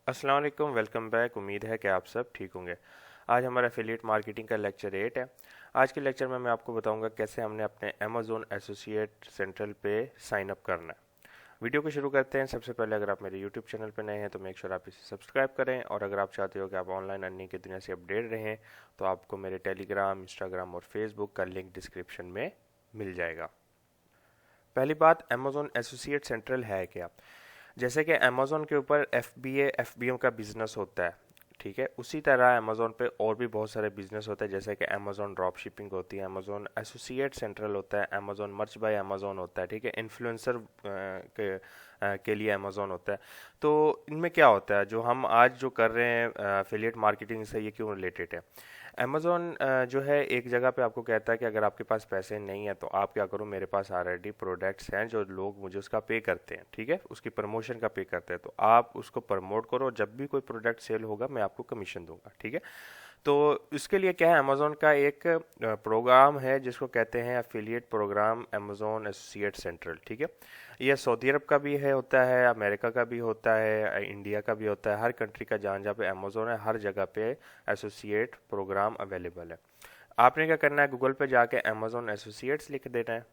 अस्सलाम वालेकुम, welcome back. उम्मीद है कि आप सब ठीक होंगे। आज हमारा एफिलिएट मार्केटिंग का लेक्चर 8 है। आज के लेक्चर में मैं आपको बताऊंगा कैसे हमने अपने अमेज़ॉन एसोसिएट सेंट्रल पे साइन अप करना है। वीडियो को शुरू करते हैं। सबसे पहले अगर आप मेरे यूट्यूब चैनल पर नए हैं तो मेक श्योर आप इसे सब्सक्राइब करें, और अगर आप चाहते हो कि आप ऑनलाइन अर्निंग की दुनिया से अपडेट रहें तो आपको मेरे टेलीग्राम, इंस्टाग्राम और फेसबुक का लिंक डिस्क्रिप्शन में मिल जाएगा। पहली बात, अमेज़ॉन एसोसिएट सेंट्रल है क्या। जैसे कि अमेज़ॉन के ऊपर FBA FBM का बिजनेस होता है, ठीक है, उसी तरह अमेज़ॉन पे और भी बहुत सारे बिजनेस होते हैं। जैसे कि अमेज़ॉन ड्रॉप शिपिंग होती है, अमेज़ॉन एसोसिएट सेंट्रल होता है, अमेज़ॉन मर्च बाय अमेज़ॉन होता है, ठीक है, इन्फ्लुएंसर के लिए अमेज़ॉन होता है। तो इनमें क्या होता है, जो हम आज जो कर रहे हैं एफिलिएट मार्केटिंग से, ये क्यों रिलेटेड है। अमेज़ॉन जो है एक जगह पे आपको कहता है कि अगर आपके पास पैसे नहीं है तो आप क्या करो, मेरे पास ऑलरेडी प्रोडक्ट्स हैं जो लोग मुझे उसका पे करते हैं, ठीक है, उसकी प्रमोशन का पे करते हैं, तो आप उसको प्रमोट करो, जब भी कोई प्रोडक्ट सेल होगा मैं आपको कमीशन दूंगा, ठीक है। तो इसके लिए क्या है, अमेज़ॉन का एक प्रोग्राम है जिसको कहते हैं affiliate programme Amazon associate central, ठीक है। ये सऊदी अरब का भी है, होता है, अमेरिका का भी होता है, इंडिया का भी होता है, हर कंट्री का जहाँ जहाँ पे अमेज़ॉन है हर जगह पे एसोसिएट प्रोग्राम अवेलेबल है। आपने क्या करना है, गूगल पे जाके अमेज़ॉन एसोसिएट्स लिख देना है,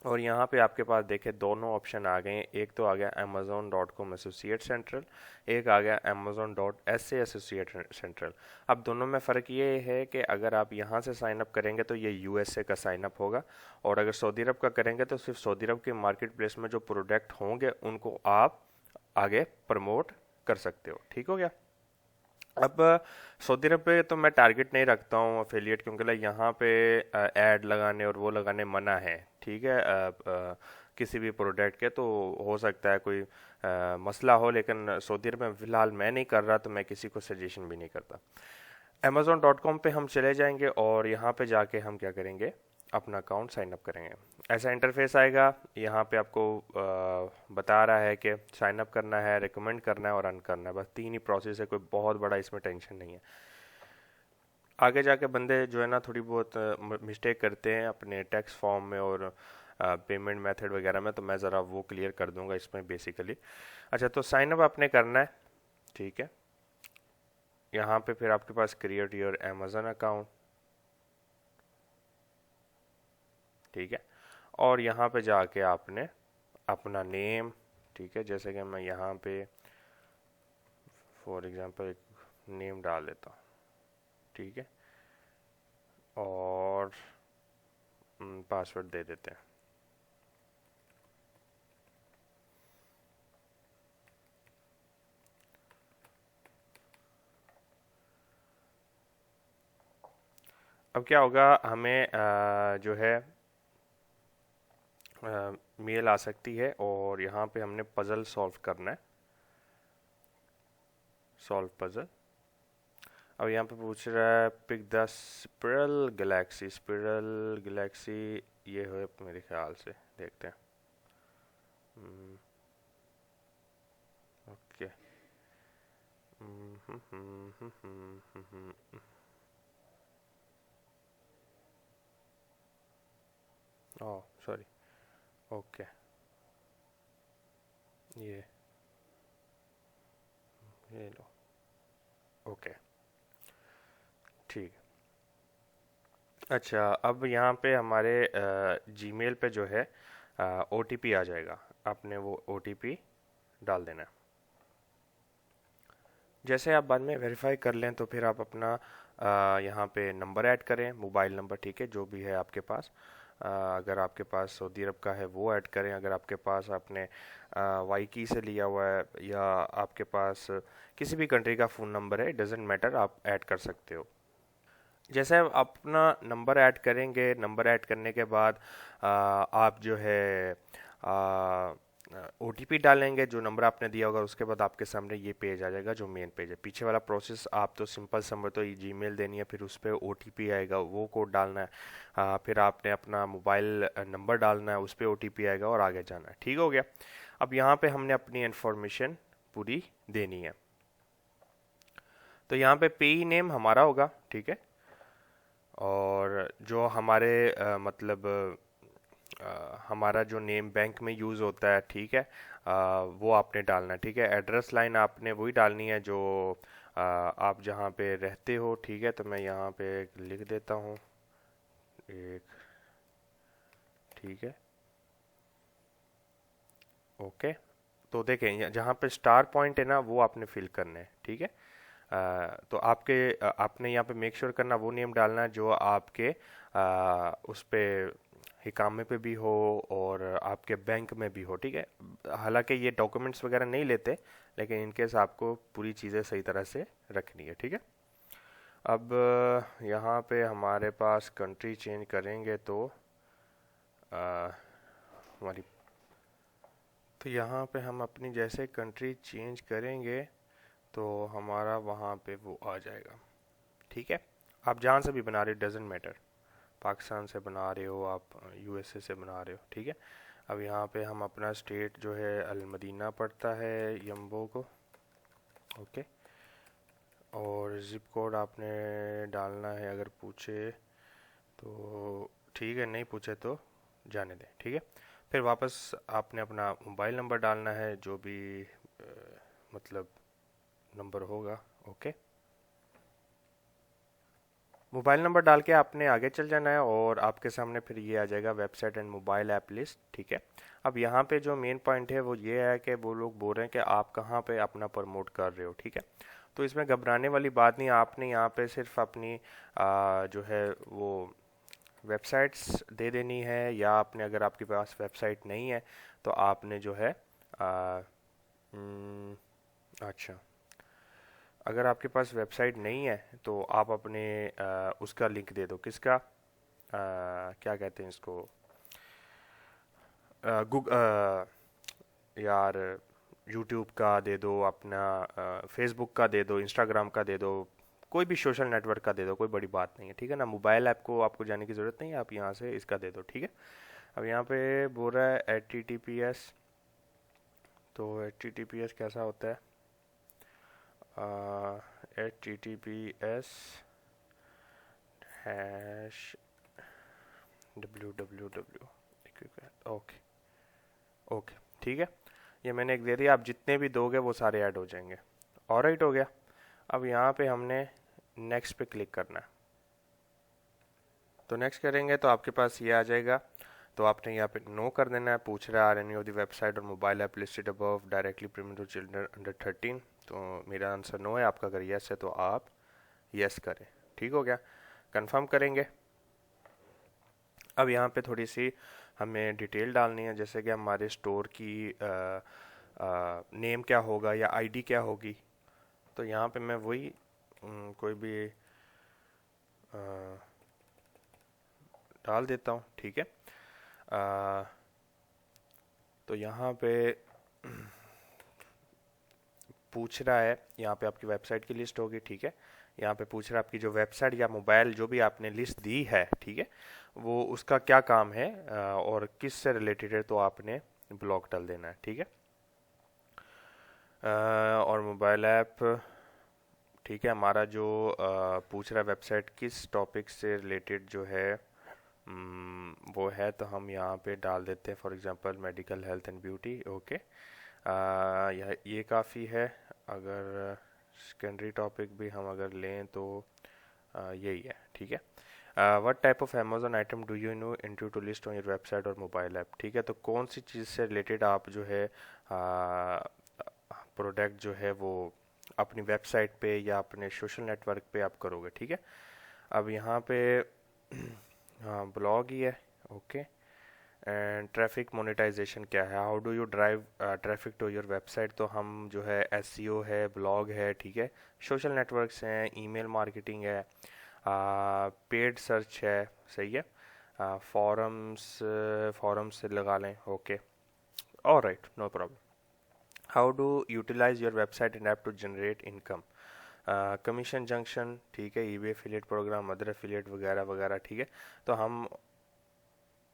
और यहाँ पे आपके पास देखे दोनों ऑप्शन आ गए हैं। एक तो आ गया amazon.com एसोसिएट सेंट्रल, एक आ गया amazon.sa एसोसिएट सेंट्रल। अब दोनों में फ़र्क ये है कि अगर आप यहाँ से साइन अप करेंगे तो ये USA का साइन अप होगा, और अगर सऊदी अरब का करेंगे तो सिर्फ सऊदी अरब के मार्केट प्लेस में जो प्रोडक्ट होंगे उनको आप आगे प्रमोट कर सकते हो। ठीक हो गया। अब सऊदी अरब पे तो मैं टारगेट नहीं रखता हूँ अफिलिएट, क्योंकि यहाँ पे ऐड लगाने और वो लगाने मना है, ठीक है। किसी भी प्रोडक्ट के तो हो सकता है कोई मसला हो, लेकिन सऊदी अरब में फ़िलहाल मैं नहीं कर रहा तो मैं किसी को सजेशन भी नहीं करता। amazon.com पे हम चले जाएंगे और यहाँ पे जाके हम क्या करेंगे, अपना अकाउंट साइन अप करेंगे। ऐसा इंटरफेस आएगा, यहाँ पे आपको बता रहा है कि साइन अप करना है, रिकमेंड करना है और रन करना है, बस तीन ही प्रोसेस है, कोई बहुत बड़ा इसमें टेंशन नहीं है। आगे जाके बंदे जो है ना थोड़ी बहुत मिस्टेक करते हैं अपने टैक्स फॉर्म में और पेमेंट मेथड वगैरह में, तो मैं ज़रा वो क्लियर कर दूंगा इसमें बेसिकली। अच्छा, तो साइन अप आपने करना है, ठीक है। यहाँ पे फिर आपके पास क्रिएट योर अमेजन अकाउंट, ठीक है, और यहाँ पे जाके आपने अपना नेम, ठीक है, जैसे कि मैं यहाँ पे फॉर एग्जांपल एक नेम डाल देता हूँ, ठीक है, और पासवर्ड दे देते हैं। अब क्या होगा, हमें जो है मेल आ सकती है, और यहाँ पे हमने पजल सॉल्व करना है, सॉल्व पजल। अब यहाँ पे पूछ रहा है pick the spiral Galaxy, spiral Galaxy ये है मेरे ख्याल से, देखते हैं। ओके, ओह सॉरी, ओके, ये ये लो, ओके, ठीक है। अच्छा, अब यहाँ पे हमारे जीमेल पे जो है OTP आ जाएगा, आपने वो OTP डाल देना है। जैसे आप बाद में वेरीफाई कर लें तो फिर आप अपना यहाँ पे नंबर ऐड करें, मोबाइल नंबर, ठीक है, जो भी है आपके पास। अगर आपके पास सऊदी अरब का है वो ऐड करें, अगर आपके पास आपने वाईकी से लिया हुआ है या आपके पास किसी भी कंट्री का फ़ोन नंबर है, डजेंट मैटर, आप ऐड कर सकते हो। जैसे आप अपना नंबर ऐड करेंगे, नंबर ऐड करने के बाद आप जो है OTP डालेंगे जो नंबर आपने दिया होगा, उसके बाद आपके सामने ये पेज आ जाएगा जो मेन पेज है। पीछे वाला प्रोसेस आप तो सिंपल समझ, तो ये जीमेल देनी है, फिर उस पर OTP आएगा, वो कोड डालना है, फिर आपने अपना मोबाइल नंबर डालना है, उस पर OTP आएगा और आगे जाना है। ठीक हो गया। अब यहाँ पे हमने अपनी इन्फॉर्मेशन पूरी देनी है, तो यहाँ पे पेई नेम हमारा होगा, ठीक है, और जो हमारे मतलब हमारा जो नेम बैंक में यूज़ होता है, ठीक है, वो आपने डालना है, ठीक है। एड्रेस लाइन आपने वही डालनी है जो आप जहाँ पे रहते हो, ठीक है। तो मैं यहाँ पे लिख देता हूँ एक, ठीक है, ओके। तो देखें जहाँ पे स्टार पॉइंट है ना, वो आपने फिल करना है, ठीक है। तो आपने यहाँ पे मेक श्योर करना वो नेम डालना है जो आपके उस पे हिकामे पे भी हो और आपके बैंक में भी हो, ठीक है। हालांकि ये डॉक्यूमेंट्स वगैरह नहीं लेते, लेकिन इनकेस आपको पूरी चीज़ें सही तरह से रखनी है, ठीक है। अब यहाँ पे हमारे पास कंट्री चेंज करेंगे तो हमारी, तो यहाँ पे हम अपनी जैसे कंट्री चेंज करेंगे तो हमारा वहाँ पे वो आ जाएगा, ठीक है। आप जहाँ से भी बना रहे हो डजेंट मैटर, पाकिस्तान से बना रहे हो आप, यूएसए से बना रहे हो, ठीक है। अब यहाँ पे हम अपना स्टेट जो है अल मदीना पड़ता है यम्बो को, ओके। और ज़िप कोड आपने डालना है, अगर पूछे तो ठीक है, नहीं पूछे तो जाने दें, ठीक है। फिर वापस आपने अपना मोबाइल नंबर डालना है, जो भी मतलब नंबर होगा, ओके। मोबाइल नंबर डाल के आपने आगे चल जाना है और आपके सामने फिर ये आ जाएगा website and mobile app list, ठीक है। अब यहाँ पे जो मेन पॉइंट है वो ये है कि वो लोग बोल रहे हैं कि आप कहाँ पे अपना प्रमोट कर रहे हो, ठीक है। तो इसमें घबराने वाली बात नहीं, आपने यहाँ पे सिर्फ अपनी जो है वो वेबसाइट्स दे देनी है, या आपने अगर आपके पास वेबसाइट नहीं है तो आपने जो है अच्छा, अगर आपके पास वेबसाइट नहीं है तो आप अपने उसका लिंक दे दो, किसका क्या कहते हैं इसको, गूग यार यूट्यूब का दे दो, अपना फेसबुक का दे दो, इंस्टाग्राम का दे दो, कोई भी सोशल नेटवर्क का दे दो, कोई बड़ी बात नहीं है, ठीक है ना। मोबाइल ऐप को आपको जाने की ज़रूरत नहीं है, आप यहाँ से इसका दे दो, ठीक है। अब यहाँ पे बोल रहा है HTTPS, तो HTTPS कैसा होता है, HTTPS hash www, okay okay, ठीक है। ये मैंने एक दे दिया, आप जितने भी दोगे वो सारे ऐड हो जाएंगे, ऑलराइट हो गया। अब यहाँ पे हमने नेक्स्ट पे क्लिक करना है, तो नेक्स्ट करेंगे तो आपके पास ये आ जाएगा। तो आपने यहाँ पे नो कर देना है, पूछ रहा है are any of the website और mobile app listed above directly premier to children under 13, तो मेरा आंसर नो है, आपका अगर यस है तो आप यस करें, ठीक हो गया। कंफर्म करेंगे। अब यहाँ पे थोड़ी सी हमें डिटेल डालनी है, जैसे कि हमारे स्टोर की नेम क्या होगा या आईडी क्या होगी। तो यहाँ पे मैं वही कोई भी डाल देता हूँ, ठीक है। तो यहाँ पे पूछ रहा है, यहाँ पे आपकी वेबसाइट की लिस्ट होगी, ठीक है। यहाँ पे पूछ रहा है आपकी जो वेबसाइट या मोबाइल जो भी आपने लिस्ट दी है, ठीक है, वो उसका क्या काम है और किस से रिलेटेड है, तो आपने ब्लॉक डाल देना है, ठीक है। और मोबाइल ऐप, ठीक है, हमारा जो पूछ रहा है वेबसाइट किस टॉपिक से रिलेटेड जो है वो है, तो हम यहाँ पे डाल देते हैं for example medical health and beauty, okay. ये काफ़ी है। अगर सेकेंडरी टॉपिक भी हम अगर लें तो यही है, ठीक है। What type of Amazon item do you know intend to list on your website और मोबाइल ऐप, ठीक है। तो कौन सी चीज़ से रिलेटेड आप जो है प्रोडक्ट जो है वो अपनी वेबसाइट पे या अपने सोशल नेटवर्क पे आप करोगे, ठीक है। अब यहाँ पे हाँ ब्लॉग ही है, ओके। एंड ट्रैफिक मोनेटाइजेशन क्या है, how do you drive traffic to your website, तो हम जो है एसईओ है, ब्लॉग है, ठीक है, सोशल नेटवर्क्स हैं, ईमेल मार्केटिंग है, पेड सर्च है, सही है, फॉरम्स से लगा लें, okay, alright, no problem. How do utilise your website and app to generate income, commission junction, ठीक है, eBay affiliate programme, other affiliate वगैरह वगैरह, ठीक है। तो हम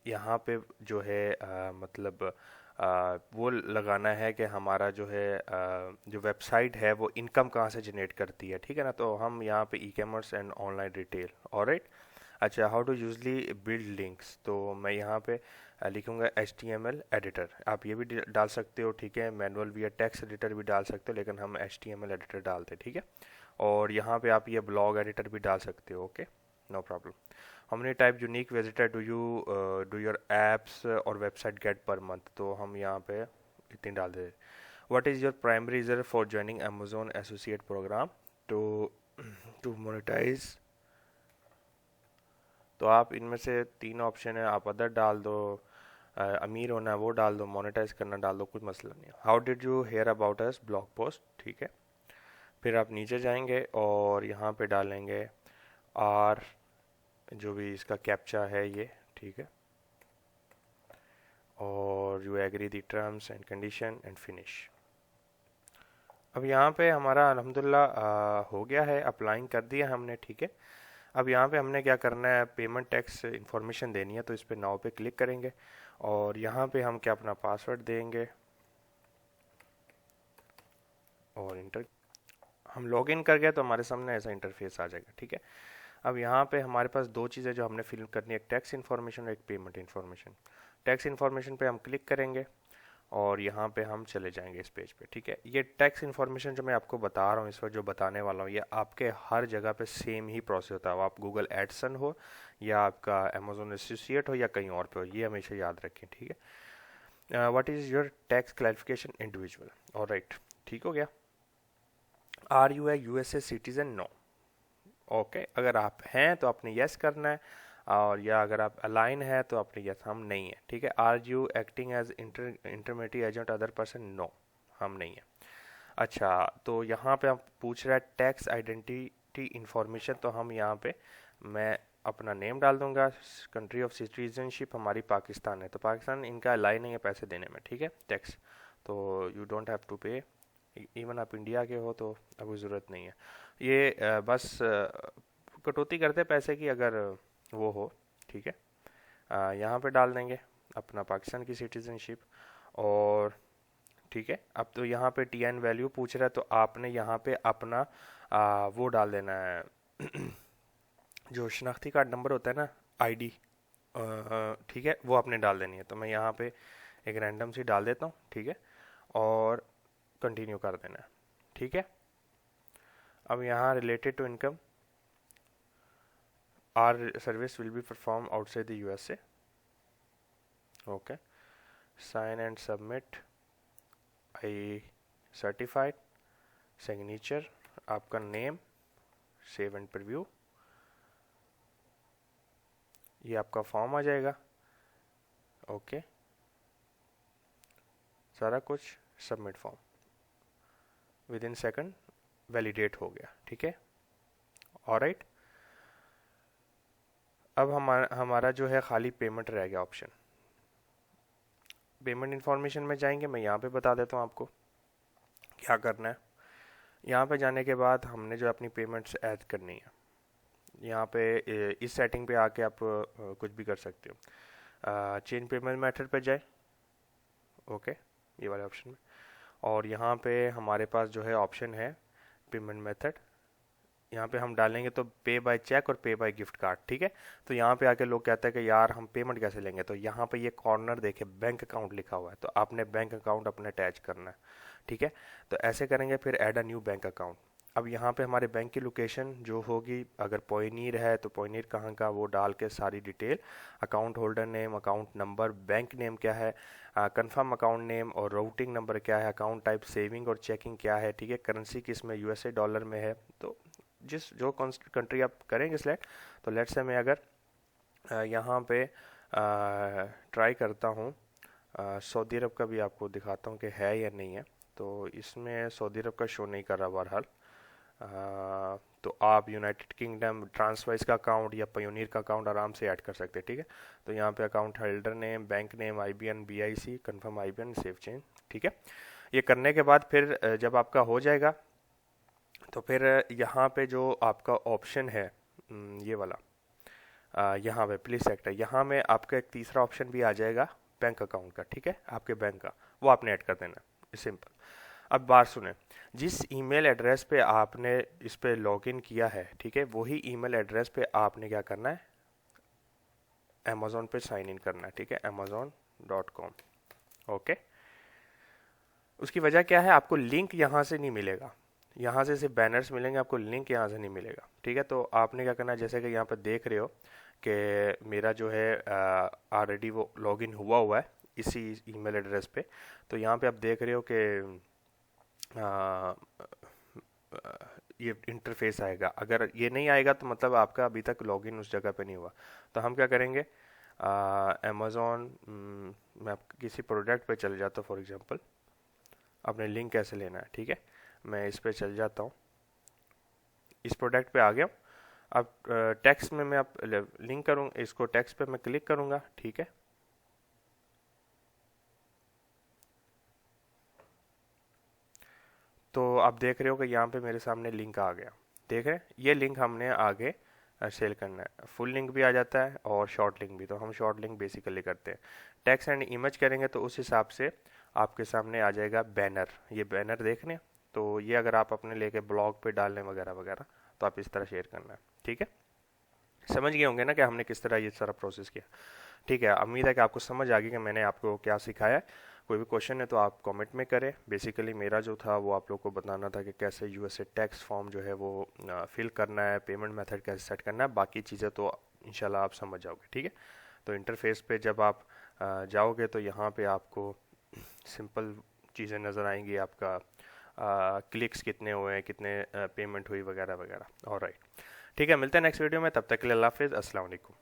यहाँ पे जो है मतलब वो लगाना है कि हमारा जो है जो वेबसाइट है वो इनकम कहाँ से जनरेट करती है, ठीक है ना। तो हम यहाँ पे e commerce and online retail, alright. अच्छा, how to usually build links, तो मैं यहाँ पे लिखूंगा HTML एडिटर। आप ये भी डाल सकते हो, ठीक है, मैनुअल भी या टेक्स्ट एडिटर भी डाल सकते हो, लेकिन हम HTML एडिटर डालते हैं, ठीक है। और यहाँ पे आप ये ब्लॉग एडिटर भी डाल सकते हो, ओके, नो प्रॉब्लम। हमने type unique visitor do your apps और वेबसाइट गेट पर मंथ, तो हम यहाँ पे इतनी डाल दे। What is your primary reason for joining Amazon associate program to monetise. तो आप इनमें से 3 ऑप्शन है, आप अदर डाल दो, अमीर होना वो डाल दो, मोनेटाइज करना डाल दो, कुछ मसला नहीं है। How did you hear about us, blog post, ठीक है। फिर आप नीचे जाएंगे और यहाँ पे डालेंगे आर, जो भी इसका कैप्चा है ये, ठीक है, और you agree the terms and condition and finish. अब यहाँ पे हमारा अल्हम्दुलिल्लाह हो गया है, अप्लाइंग कर दिया हमने, ठीक है। अब यहाँ पे हमने क्या करना है, पेमेंट टैक्स इंफॉर्मेशन देनी है, तो इस पे नाउ पे क्लिक करेंगे और यहाँ पे हम क्या अपना पासवर्ड देंगे और इंटर। हम लॉग इन कर गए तो हमारे सामने ऐसा इंटरफेस आ जाएगा, ठीक है। अब यहाँ पे हमारे पास 2 चीज़ें जो हमने फिल करनी है, एक टैक्स इन्फॉर्मेशन और एक पेमेंट इन्फॉर्मेशन। टैक्स इन्फॉर्मेशन पे हम क्लिक करेंगे और यहाँ पे हम चले जाएंगे इस पेज पे, ठीक है। ये टैक्स इन्फॉर्मेशन जो मैं आपको बता रहा हूँ इस वक्त, जो बताने वाला हूँ, ये आपके हर जगह पे सेम ही प्रोसेस होता है, आप गूगल एडसन हो या आपका अमेजोन एसोसिएट हो या कहीं और पे हो, ये हमेशा याद रखें, ठीक है। What is your tax clarification individual, alright, ठीक हो गया। Are you a USA citizen, no, okay. अगर आप हैं तो आपने यस करना है, और या अगर आप अलाइन है तो आपने यस, हम नहीं है, ठीक है। Are you acting as intermediate agent other person, no, हम नहीं है। अच्छा, तो यहाँ पे आप पूछ रहा है टैक्स आइडेंटिटी इंफॉर्मेशन, तो हम यहाँ पे मैं अपना नेम डाल दूंगा, कंट्री ऑफ सिटीजनशिप हमारी पाकिस्तान है, तो पाकिस्तान इनका अलाइन नहीं है पैसे देने में, ठीक है, टैक्स, तो यू डोंट हैव टू पे। इवन आप इंडिया के हो तो अब ज़रूरत नहीं है, ये बस कटौती करते पैसे की अगर वो हो, ठीक है। यहाँ पे डाल देंगे अपना पाकिस्तान की सिटीजनशिप, और ठीक है। अब तो यहाँ पे TN वैल्यू पूछ रहा है, तो आपने यहाँ पे अपना वो डाल देना है जो शनाख्ती कार्ड नंबर होता है ना, ID, ठीक है, वो आपने डाल देनी है। तो मैं यहाँ पे एक रैंडम सी डाल देता हूँ, ठीक है, और कंटिन्यू कर देना है, ठीक है। अब यहाँ related to income, are service will be perform outside the USA, okay, sign and submit, I certified, signature, आपका नेम, सेव एंड प्रीव्यू, ये आपका फॉर्म आ जाएगा, ओके, सारा कुछ submit form within second validate हो गया, ठीक है, ऑलराइट। अब हमारा जो है खाली पेमेंट रह गया ऑप्शन। पेमेंट इन्फॉर्मेशन में जाएंगे, मैं यहाँ पे बता देता हूँ आपको क्या करना है। यहाँ पे जाने के बाद हमने जो अपनी पेमेंट्स ऐड करनी है, यहाँ पे इस सेटिंग पे आके आप कुछ भी कर सकते हो। चेंज पेमेंट मेथड पे जाए, ओके, ये वाले ऑप्शन में, और यहाँ पे हमारे पास जो है ऑप्शन है पेमेंट मेथड, यहाँ पे हम डालेंगे तो पे बाय चेक और पे बाय गिफ्ट कार्ड, ठीक है। तो यहाँ पे आके लोग कहते हैं कि यार हम पेमेंट कैसे लेंगे, तो यहाँ पे ये कॉर्नर देखे बैंक अकाउंट लिखा हुआ है, तो आपने बैंक अकाउंट अपने अटैच करना है, ठीक है। तो ऐसे करेंगे, फिर add a new bank account. अब यहाँ पे हमारे बैंक की लोकेशन जो होगी, अगर पॉइनीर है तो पॉइनीर कहाँ का, वो डाल के सारी detail, account holder name, account number, bank name क्या है, कंफर्म अकाउंट नेम और राउटिंग नंबर क्या है, अकाउंट टाइप सेविंग और चेकिंग क्या है, ठीक है, करेंसी किस में, USA डॉलर में है, तो जिस जो कंट्री आप करेंगे सिलेक्ट। तो लेट्स से मैं अगर यहाँ पे ट्राई करता हूँ, सऊदी अरब का भी आपको दिखाता हूँ कि है या नहीं है, तो इसमें सऊदी अरब का शो नहीं कर रहा बहरहाल। तो आप यूनाइटेड किंगडम, ट्रांसवाइज का अकाउंट या पयोनीर का अकाउंट आराम से ऐड कर सकते हैं, ठीक है। तो यहाँ पे account holder name, bank name, IBN BIC, confirm IBN, save change, ठीक है। ये करने के बाद फिर जब आपका हो जाएगा, तो फिर यहाँ पे जो आपका ऑप्शन है ये वाला, यहाँ पे प्लीज सेलेक्ट है, यहाँ में आपका एक तीसरा ऑप्शन भी आ जाएगा बैंक अकाउंट का, ठीक है, आपके बैंक का, वो आपने ऐड कर देना, सिंपल। अब बात सुने, जिस ईमेल एड्रेस पे आपने इस पे लॉगिन किया है, ठीक है, वही ईमेल एड्रेस पे आपने क्या करना है, अमेज़ॉन पे साइन इन करना है, ठीक है, amazon.com। ओके, उसकी वजह क्या है, आपको लिंक यहाँ से नहीं मिलेगा, यहाँ से सिर्फ बैनर्स मिलेंगे, आपको लिंक यहाँ से नहीं मिलेगा, ठीक है। तो आपने क्या करना है, जैसे कि यहाँ पर देख रहे हो कि मेरा जो है ऑलरेडी वो लॉगिन हुआ है इसी ईमेल एड्रेस पे। तो यहाँ पे आप देख रहे हो कि ये इंटरफेस आएगा। अगर ये नहीं आएगा तो मतलब आपका अभी तक लॉगिन उस जगह पे नहीं हुआ। तो हम क्या करेंगे, अमेज़ॉन, मैं किसी प्रोडक्ट पे चले जाता हूँ, फॉर एग्जांपल आपने लिंक कैसे लेना है, ठीक है, मैं इस पे चल जाता हूँ, इस प्रोडक्ट पे आ गया हूँ। अब टेक्स्ट में मैं आप लिंक करूँगा, इसको टेक्स्ट पे मैं क्लिक करूँगा, ठीक है। तो आप देख रहे हो कि यहाँ पे मेरे सामने लिंक आ गया, देख रहे हैं, ये लिंक हमने आगे सेल करना है। फुल लिंक भी आ जाता है और शॉर्ट लिंक भी, तो हम शॉर्ट लिंक बेसिकली करते हैं। टेक्स्ट एंड इमेज करेंगे तो उस हिसाब से आपके सामने आ जाएगा बैनर, ये बैनर देख रहे हैं। तो ये अगर आप अपने लेके ब्लॉग पे डालने वगैरह वगैरह तो आप इस तरह शेयर करना है, ठीक है। समझ गए होंगे ना कि हमने किस तरह ये सारा प्रोसेस किया, ठीक है। उम्मीद है कि आपको समझ आ गई कि मैंने आपको क्या सिखाया है। कोई भी क्वेश्चन है तो आप कमेंट में करें। बेसिकली मेरा जो था वो आप लोग को बताना था कि कैसे यूएसए टैक्स फॉर्म जो है वो फिल करना है, पेमेंट मेथड कैसे सेट करना है, बाकी चीज़ें तो इंशाल्लाह आप समझ जाओगे, ठीक है। तो इंटरफेस पे जब आप जाओगे तो यहाँ पे आपको सिंपल चीज़ें नज़र आएंगी, आपका क्लिक्स कितने हुए हैं, कितने पेमेंट हुई वगैरह वगैरह। ऑलराइट, ठीक है, मिलते हैं नेक्स्ट वीडियो में, तब तक के लिए अल्लाह हाफिज़, अस्सलाम वालेकुम।